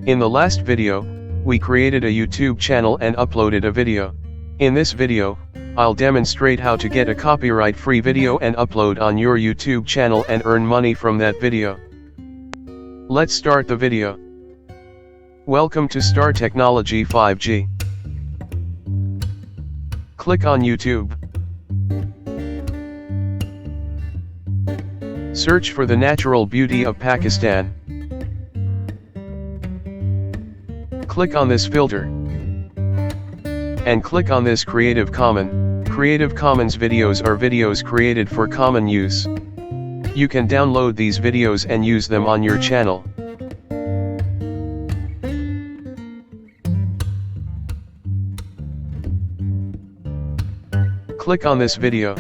In the last video, we created a YouTube channel and uploaded a video. In this video, I'll demonstrate how to get a copyright-free video and upload on your YouTube channel and earn money from that video. Let's start the video. Welcome to Star Technology 5G. Click on YouTube. Search for the natural beauty of Pakistan. Click on this filter. And click on this Creative Commons. Creative Commons videos are videos created for common use. You can download these videos and use them on your channel. Click on this video.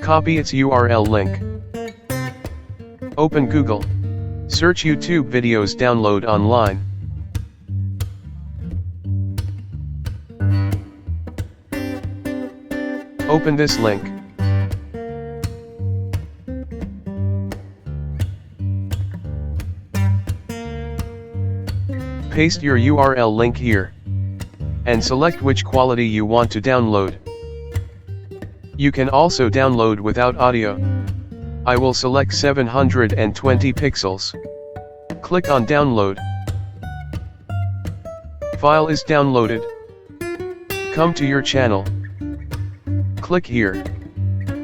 Copy its URL link. Open Google. Search YouTube videos download online. Open this link. Paste your URL link here. And select which quality you want to download. You can also download without audio. I will select 720 pixels. Click on download. File is downloaded. Come to your channel. Click here.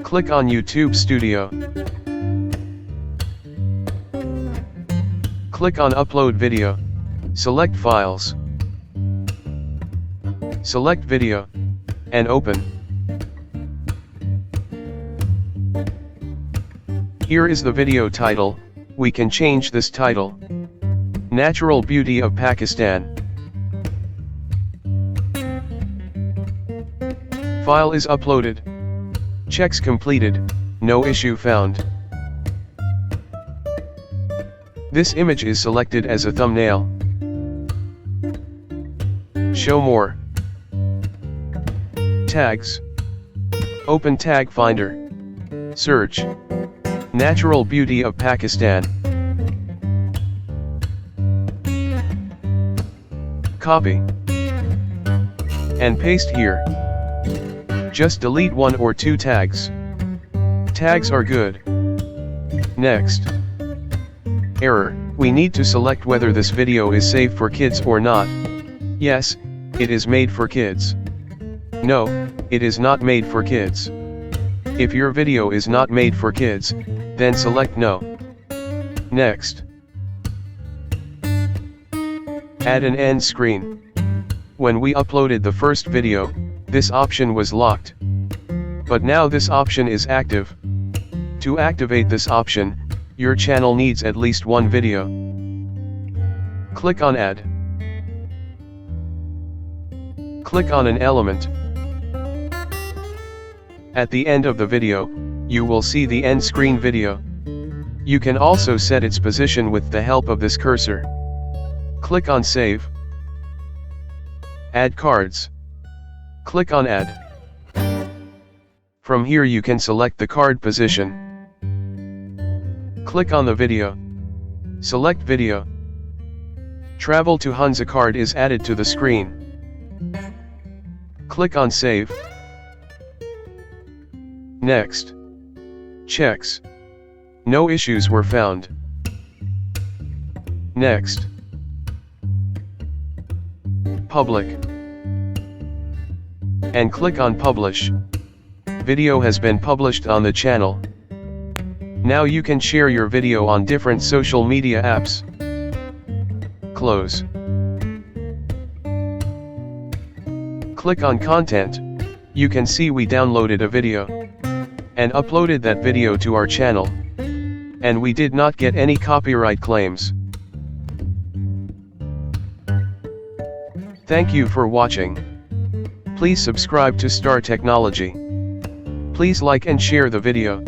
Click on YouTube Studio. Click on Upload Video. Select Files. Select Video. And open. Here is the video title. We can change this title. Natural Beauty of Pakistan. File is uploaded. Checks completed, no issue found. This image is selected as a thumbnail. Show more. Tags. Open Tag Finder. Search. Natural Beauty of Pakistan. Copy. And paste here. Just delete one or two tags. Tags are good. Next. Error. We need to select whether this video is safe for kids or not. Yes, it is made for kids. No, it is not made for kids. If your video is not made for kids, then select no. Next. Add an end screen. When we uploaded the first video, this option was locked. But now this option is active. To activate this option, your channel needs at least one video. Click on Add. Click on an element. At the end of the video, you will see the end screen video. You can also set its position with the help of this cursor. Click on Save. Add cards. Click on Add. From here you can select the card position. Click on the video. Select Video. Travel to Hunza card is added to the screen. Click on Save. Next. Checks. No issues were found. Next. Public. And click on Publish. Video has been published on the channel. Now you can share your video on different social media apps. Close. Click on Content. You can see we downloaded a video and uploaded that video to our channel. And we did not get any copyright claims. Thank you for watching. Please subscribe to Star Technology. Please like and share the video.